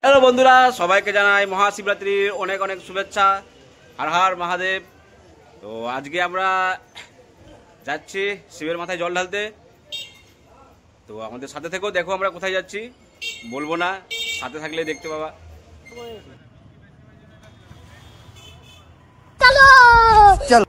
Hello বন্ধুরা, সবাইকে জানাই মহাশিবরাত্রির অনেক অনেক শুভেচ্ছা। হর হর মহাদেব। তো আজকে আমরা যাচ্ছি শিবের মাথায় জল ঢালতে। তো আমাদের সাথে থেকেও দেখো আমরা কোথায় যাচ্ছি, বলবো না, সাথে থাকলে দেখতে পাবা। চলো।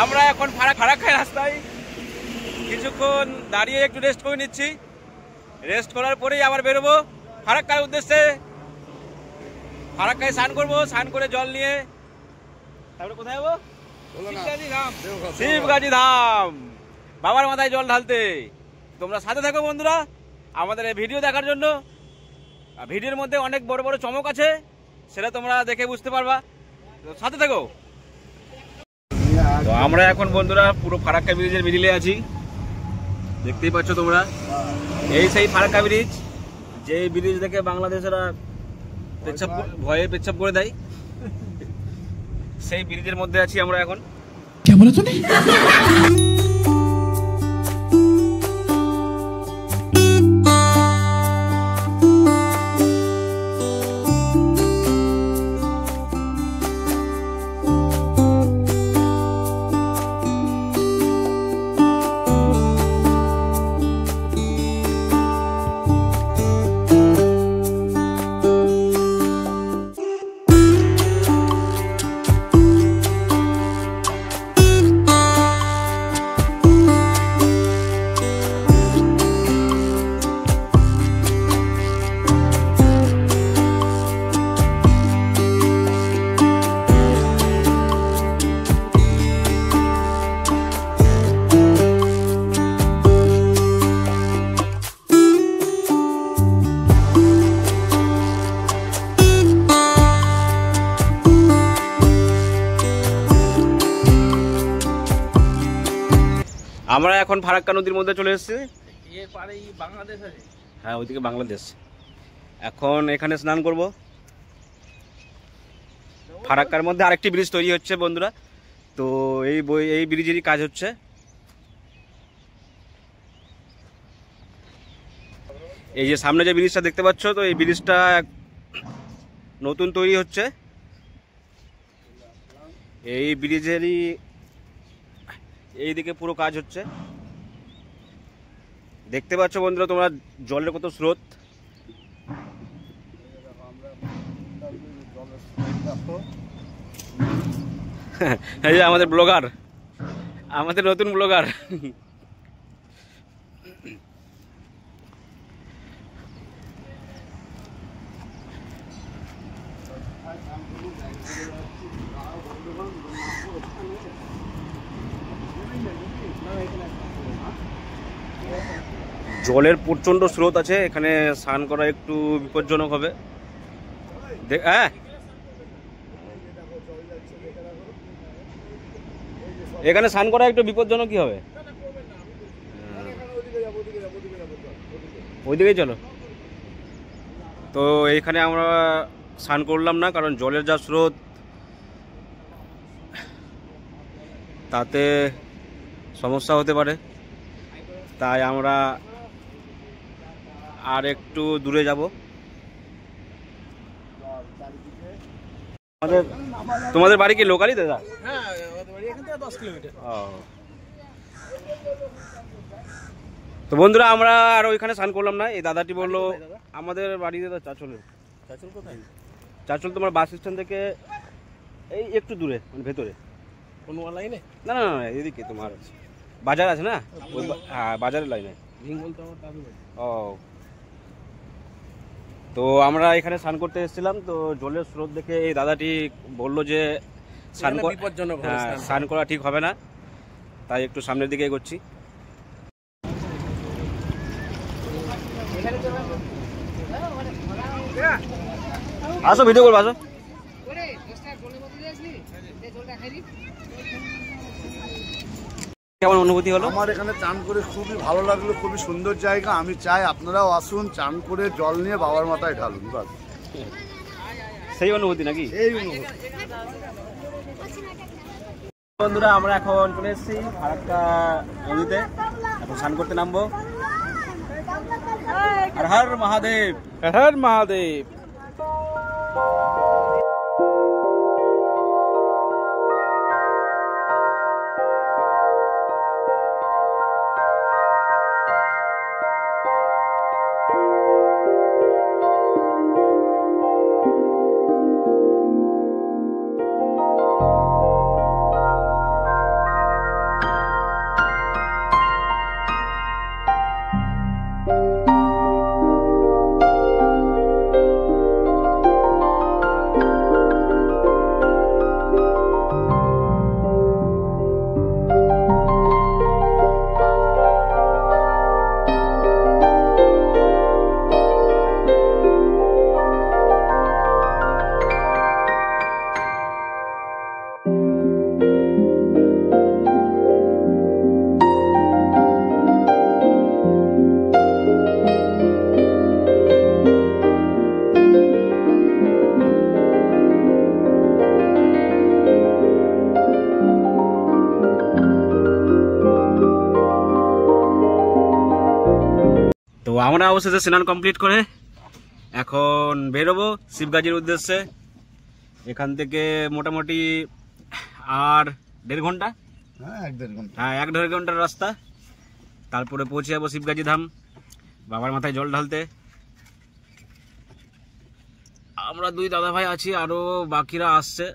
আমরা এখন ফারাক্কায় রাস্তায় কিছুক্ষণ দাঁড়িয়ে একটু রেস্ট করে নিচ্ছি। রেস্ট করার পরেই আবার বেরোবো ফারাক্কার উদ্দেশ্যে। ফারাক্কায় স্নান করবো, স্নান করে জল নিয়ে তারপরে কোথায় যাবো? শিবগাজি ধাম, বাবার মাথায় জল ঢালতে। তোমরা সাথে থাকো বন্ধুরা আমাদের এই ভিডিও দেখার জন্য। ভিডিওর মধ্যে অনেক বড় বড় চমক আছে, সেটা তোমরা দেখে বুঝতে পারবা। তো সাথে থাকো। তো আমরা এখন বন্ধুরা পুরো ফারাক্কা ব্রিজের মিডিলে আছি, দেখতেই পাচ্ছ তোমরা। এই সেই ফারাক্কা ব্রিজ, যে ব্রিজ দেখে বাংলাদেশেরা ভয়ে পেচ্ছাপ করে দেয়, সেই ব্রিজের মধ্যে আছি আমরা এখন। কে বলে তুমি? আমরা এখন ফারাক্কা নদীর মধ্যে চলে এসেছি। হ্যাঁ, ওইদিকে বাংলাদেশ। এখন এখানে স্নান করব। ফারাক্কার মধ্যে আরেকটি ব্রিজ তৈরি হচ্ছে বন্ধুরা। তো এই ব্রিজেরই কাজ হচ্ছে। এই যে সামনে যে ব্রিজটা দেখতে পাচ্ছ, তো এই ব্রিজটা নতুন তৈরি হচ্ছে। এই ব্রিজেরই এইদিকে পুরো কাজ হচ্ছে, দেখতে পাচ্ছ বন্ধুরা তোমরা জলের কত স্রোত। এই যে আমাদের ব্লগার, আমাদের নতুন ব্লগার। জলের প্রচন্ড স্রোত আছে এখানে, স্নান করা একটু বিপজ্জনক হবে। হ্যাঁ, এখানে স্নান করা একটু বিপজ্জনক কি হবে, ওইদিকেই চলো। তো এইখানে আমরা স্নান করলাম না, কারণ জলের যা স্রোত, তাতে সমস্যা হতে পারে। তাই আমরা আর একটু দূরে যাব। তোমাদের বাড়ি কি লোকালই দাদা? হ্যাঁ, আমাদের বাড়ি এখান থেকে 10 কিলোমিটার। তো বন্ধুরা আমরা আর ওইখানে স্নান করলাম না। এই দাদাটি বললো আমাদের বাড়ি দাদা চাঁচলে। চাঁচল কোথায়? চাঁচল তোমার বাস স্ট্যান্ড থেকে এই একটু দূরে, মানে ভেতরে। কোন লাইনে? না না না, এদিকে তোমার বাজার আছে না, হ্যাঁ বাজারের লাইনে। ভিঙ্গল তো আমার দাদু বাড়ি। ও তো আমরা এখানে স্নান করতে এসেছিলাম, তো জলের স্রোত দেখে এই দাদাটি বললো যে বিপজ্জনক স্নান করা ঠিক হবে না, তাই একটু সামনের দিকে এগোচ্ছি। আসো ভিডিও করবো, আসো। কেমন অনুভূতি হলো? আমার এখানে চান করে খুবই ভালো লাগলো, খুবই সুন্দর জায়গা। আমি চাই আপনারাও আসুন, চান করে জল নিয়ে বাবার মাথায় ঢালুন, বাস সেই অনুভূতি নাকি? এই অনুভূতি। বন্ধুরা, আমরা এখন চলে এসেছি ফারাক্কা নদীতে, এখন স্নান করতে নামবো। হর হর মহাদেব, হর হর মহাদেব। তো আমরা অবশেষে স্নান কমপ্লিট করে এখন বেরোবো শিবগাজির উদ্দেশ্যে। এখান থেকে মোটামুটি আর 1.5 ঘন্টা, হ্যাঁ 1-1.5 ঘন্টা, হ্যাঁ 1-1.5 ঘন্টার রাস্তা। তারপরে পৌঁছে যাবো শিবগাজি ধাম, বাবার মাথায় জল ঢালতে। আমরা 2 দাদা ভাই আছি, আরও বাকিরা আসছে।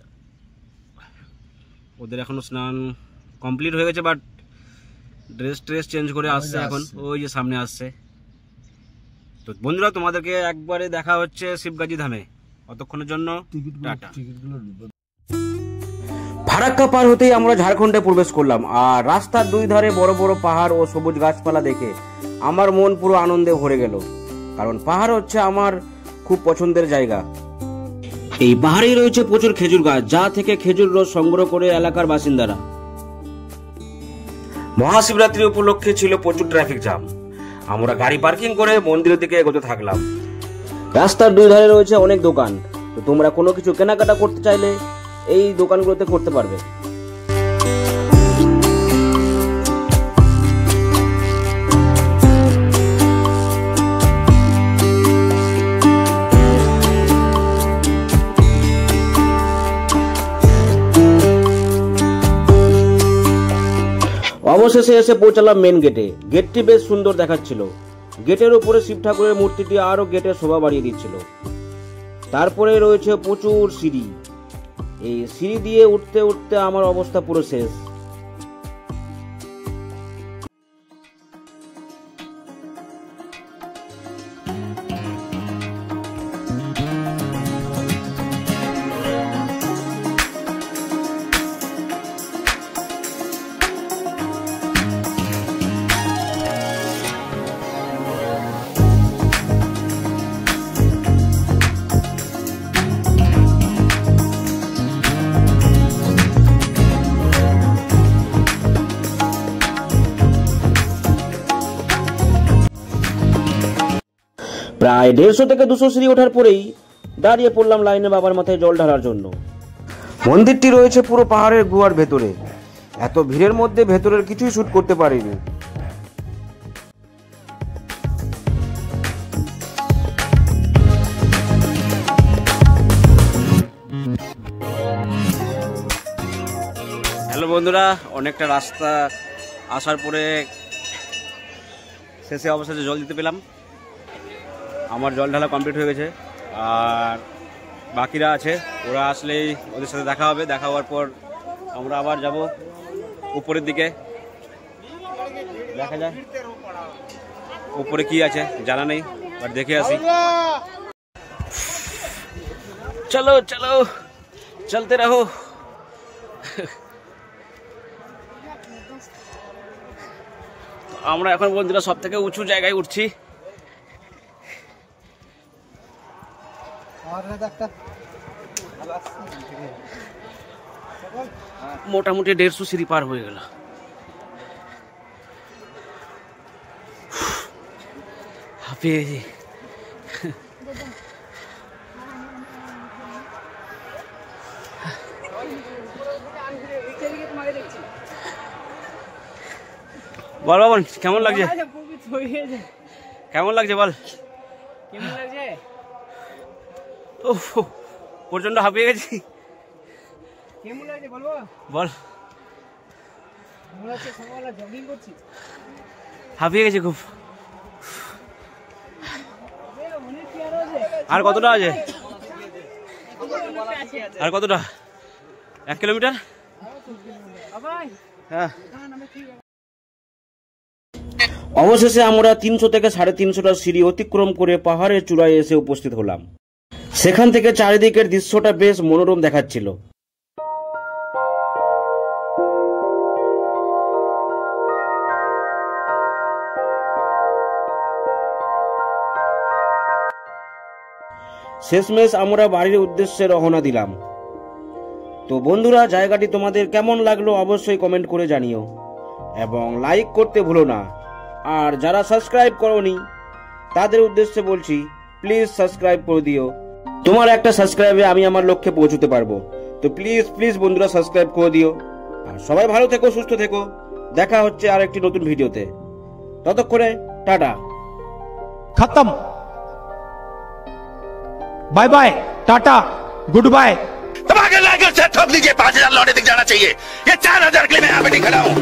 ওদের এখনো স্নান কমপ্লিট হয়ে গেছে, বাট ড্রেস চেঞ্জ করে আসছে এখন, ওই যে সামনে আসছে। তো বন্ধুরা, তোমাদেরকে একবারে দেখা হচ্ছে শিবগাজি ধামে, অতক্ষণের জন্য টাটা। ফারাক্কা পার হতেই আমরা ঝাড়খণ্ডে প্রবেশ করলাম, আর রাস্তার 2 ধারে বড় বড় পাহাড় ও সবুজ গাছপালা দেখে আমার মন পুরো আনন্দে ভরে গেল, কারণ পাহাড় হচ্ছে আমার খুব পছন্দের জায়গা। এই পাহাড়েই রয়েছে প্রচুর খেজুর গাছ, যা থেকে খেজুর রস সংগ্রহ করে এলাকার বাসিন্দারা। মহাশিবরাত্রি উপলক্ষে ছিল প্রচুর ট্রাফিক জ্যাম। আমরা গাড়ি পার্কিং করে মন্দিরের দিকে এগোতে থাকলাম। রাস্তার 2 ধারে রয়েছে অনেক দোকান, তো তোমরা কোনো কিছু কেনাকাটা করতে চাইলে এই দোকানগুলোতে করতে পারবে। অবশেষে এসে পৌঁছালাম মেন গেটে। গেটটি বেশ সুন্দর দেখাচ্ছিল। গেটের উপরে শিব ঠাকুরের মূর্তিটি আরো গেটের শোভা বাড়িয়ে দিচ্ছিল। তারপরে রয়েছে প্রচুর সিঁড়ি। এই সিঁড়ি দিয়ে উঠতে উঠতে আমার অবস্থা পুরো শেষ। প্রায় 150 থেকে 200 সিঁড়ি ওঠার পরেই দাঁড়িয়ে পড়লাম লাইনে বাবার মাথায় জল ঢালার জন্য। মন্দিরটি রয়েছে পুরো পাহাড়ের গুহার ভেতরে। এত ভিড়ের মধ্যে ভেতরের কিছুই শুট করতে পারিনি। হ্যালো বন্ধুরা, অনেকটা রাস্তা আসার পরে শেষে অবশেষে জল দিতে পেলাম। আমার জল ঢালা কমপ্লিট হয়ে গেছে, আর বাকিরা আছে, ওরা আসলেই ওদের সাথে দেখা হবে। দেখা হওয়ার পর আমরা আবার যাব উপরের দিকে। দেখা যায় উপরে কি আছে জানা নেই, বাট দেখে আসি। चलो चलो चलते रहो। আমরা এখন বন্ধুরা সব থেকে উঁচু জায়গায় উঠছি। মোটামুটি 150 সিঁড়ি পার হয়ে গেল। হাঁপিয়ে গেছি। বল বাবন কেমন লাগছে? কেমন লাগছে বল? কেমন লাগছে? প্রচন্ড হাঁপিয়ে গেছি। কেমন লাগছে বলবো? বল। মনে হচ্ছে সকালবেলা জগিং করছি। হাঁপিয়ে গেছি খুব। আর কতটা আছে? আর কতটা? 1 কিলোমিটার? হ্যাঁ। অবশেষে আমরা 300 থেকে 350টা সিঁড়ি অতিক্রম করে পাহাড়ের চূড়ায় এসে উপস্থিত হলাম। সেখান থেকে চারিদিকের দৃশ্যটা বেশ মনোরম দেখাচ্ছিল। শেষমেশ আমরা বাড়ির উদ্দেশ্যে রওনা দিলাম। তো বন্ধুরা, জায়গাটি তোমাদের কেমন লাগলো অবশ্যই কমেন্ট করে জানিও এবং লাইক করতে ভুলো না। আর যারা সাবস্ক্রাইব করোনি তাদের উদ্দেশ্যে বলছি, প্লিজ সাবস্ক্রাইব করে দিও। তোমার একটা সাবস্ক্রাইবে আমি আমার লক্ষ্যে পৌঁছতে পারবো। তো প্লিজ প্লিজ বন্ধুরা সাবস্ক্রাইব করে দিও। আর সবাই ভালো থেকো, সুস্থ থেকো। দেখা হচ্ছে আর একটি নতুন ভিডিওতে। ততক্ষণে টাটা। खत्म। Bye bye, tata, goodbye. ठोक लीजिए। 5000 लौटे दिख जाना चाहिए। ये 4000 के लिए मैं यहाँ पे नहीं खड़ा हूँ।